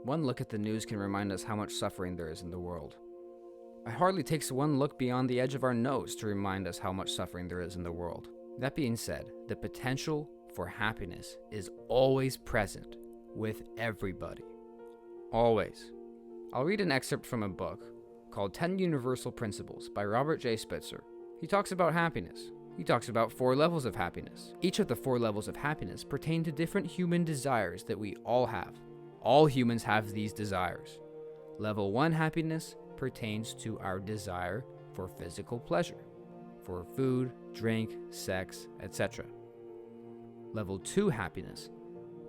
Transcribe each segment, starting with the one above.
One look at the news can remind us how much suffering there is in the world. It hardly takes one look beyond the edge of our nose to remind us how much suffering there is in the world. That being said, the potential for happiness is always present with everybody. Always. I'll read an excerpt from a book called 10 Universal Principles by Robert J. Spitzer. He talks about happiness. He talks about 4 levels of happiness. Each of the 4 levels of happiness pertain to different human desires that we all have. All humans have these desires. Level 1 happiness pertains to our desire for physical pleasure, for food, drink, sex, etc. Level 2 happiness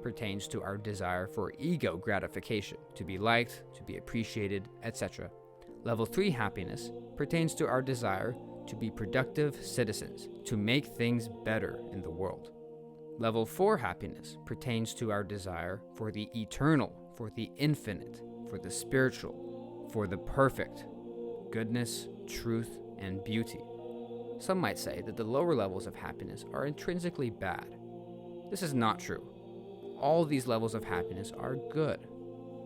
pertains to our desire for ego gratification, to be liked, to be appreciated, etc. Level 3 happiness pertains to our desire to be productive citizens, to make things better in the world. Level 4 happiness pertains to our desire for the eternal, for the infinite, for the spiritual, for the perfect, goodness, truth, and beauty. Some might say that the lower levels of happiness are intrinsically bad. This is not true. All these levels of happiness are good.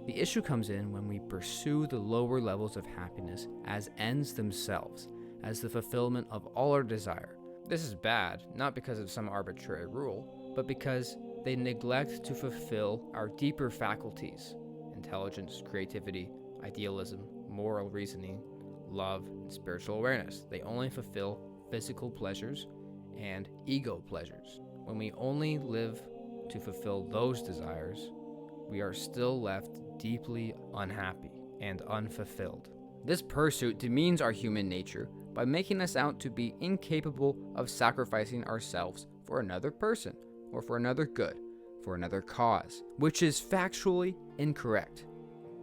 The issue comes in when we pursue the lower levels of happiness as ends themselves, as the fulfillment of all our desire. This is bad, not because of some arbitrary rule, but because they neglect to fulfill our deeper faculties: intelligence, creativity, idealism, moral reasoning, love, and spiritual awareness. They only fulfill physical pleasures and ego pleasures. When we only live to fulfill those desires, we are still left deeply unhappy and unfulfilled. This pursuit demeans our human nature by making us out to be incapable of sacrificing ourselves for another person, or for another good, for another cause, which is factually incorrect.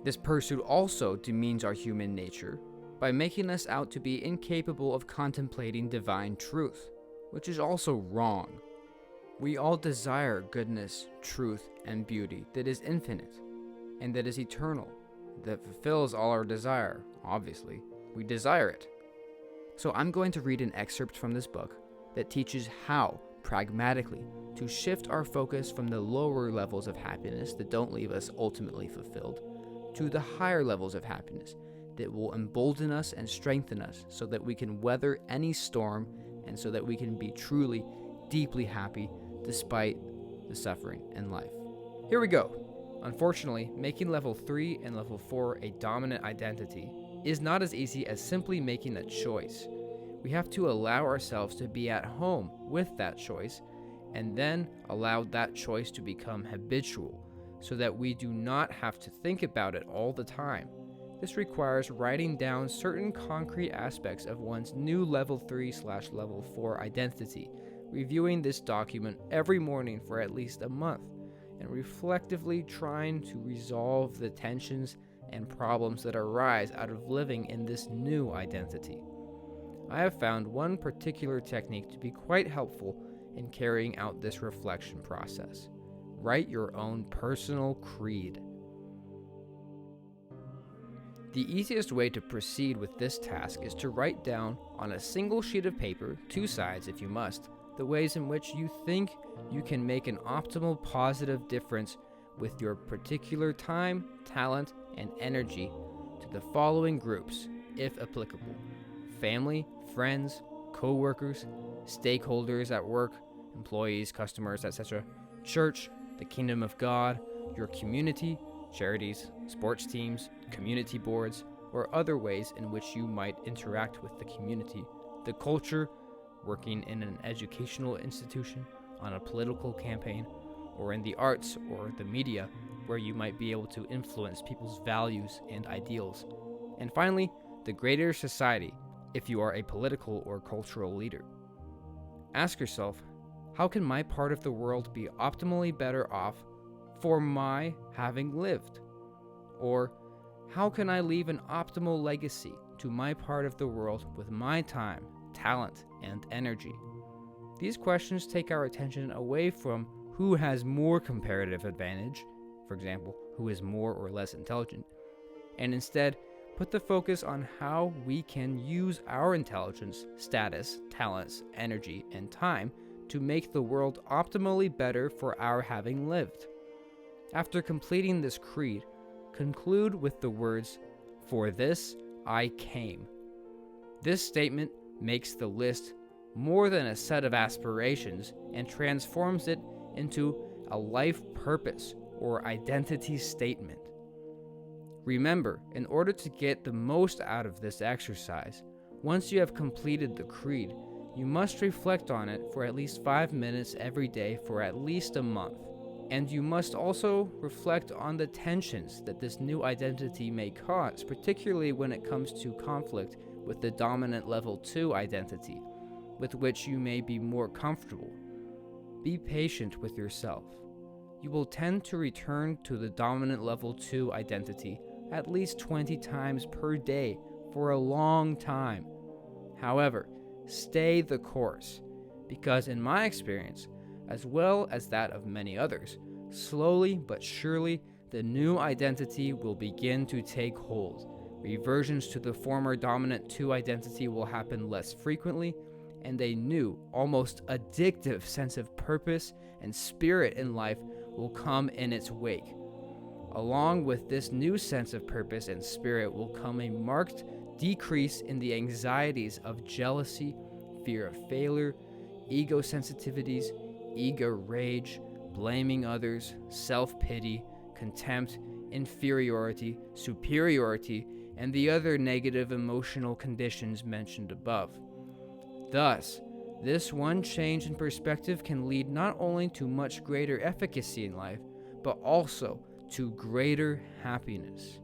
This pursuit also demeans our human nature by making us out to be incapable of contemplating divine truth, which is also wrong. We all desire goodness, truth, and beauty that is infinite, and that is eternal, that fulfills all our desire. Obviously, we desire it. So I'm going to read an excerpt from this book that teaches how, pragmatically, to shift our focus from the lower levels of happiness that don't leave us ultimately fulfilled to the higher levels of happiness that will embolden us and strengthen us so that we can weather any storm and so that we can be truly, deeply happy despite the suffering in life. Here we go. Unfortunately, making level 3 and level 4 a dominant identity is not as easy as simply making a choice. We have to allow ourselves to be at home with that choice and then allow that choice to become habitual so that we do not have to think about it all the time. This requires writing down certain concrete aspects of one's new level 3/level 4 identity, reviewing this document every morning for at least a month, and reflectively trying to resolve the tensions and problems that arise out of living in this new identity. I have found one particular technique to be quite helpful in carrying out this reflection process. Write your own personal creed. The easiest way to proceed with this task is to write down on a single sheet of paper, 2 sides if you must, the ways in which you think you can make an optimal positive difference with your particular time, talent, and energy to the following groups, if applicable: family, friends, co-workers, stakeholders at work, employees, customers, etc., church, the kingdom of God, your community, charities, sports teams, community boards, or other ways in which you might interact with the community, the culture, working in an educational institution, on a political campaign, or in the arts or the media, where you might be able to influence people's values and ideals. And finally, the greater society, if you are a political or cultural leader. Ask yourself, how can my part of the world be optimally better off for my having lived? Or how can I leave an optimal legacy to my part of the world with my time, talent, and energy? These questions take our attention away from who has more comparative advantage, for example, who is more or less intelligent, and instead put the focus on how we can use our intelligence, status, talents, energy, and time to make the world optimally better for our having lived. After completing this creed, conclude with the words, "For this I came." This statement makes the list more than a set of aspirations and transforms it into a life purpose or identity statement. Remember, in order to get the most out of this exercise, once you have completed the creed, you must reflect on it for at least 5 minutes every day for at least a month. And you must also reflect on the tensions that this new identity may cause, particularly when it comes to conflict with the dominant level 2 identity, with which you may be more comfortable. Be patient with yourself. You will tend to return to the dominant level 2 identity at least 20 times per day for a long time. However, stay the course, because in my experience, as well as that of many others, slowly but surely the new identity will begin to take hold. Reversions to the former dominant 2 identity will happen less frequently, and a new, almost addictive sense of purpose and spirit in life will come in its wake. Along with this new sense of purpose and spirit will come a marked decrease in the anxieties of jealousy, fear of failure, ego sensitivities, ego rage, blaming others, self-pity, contempt, inferiority, superiority, and the other negative emotional conditions mentioned above. Thus, this one change in perspective can lead not only to much greater efficacy in life, but also to greater happiness.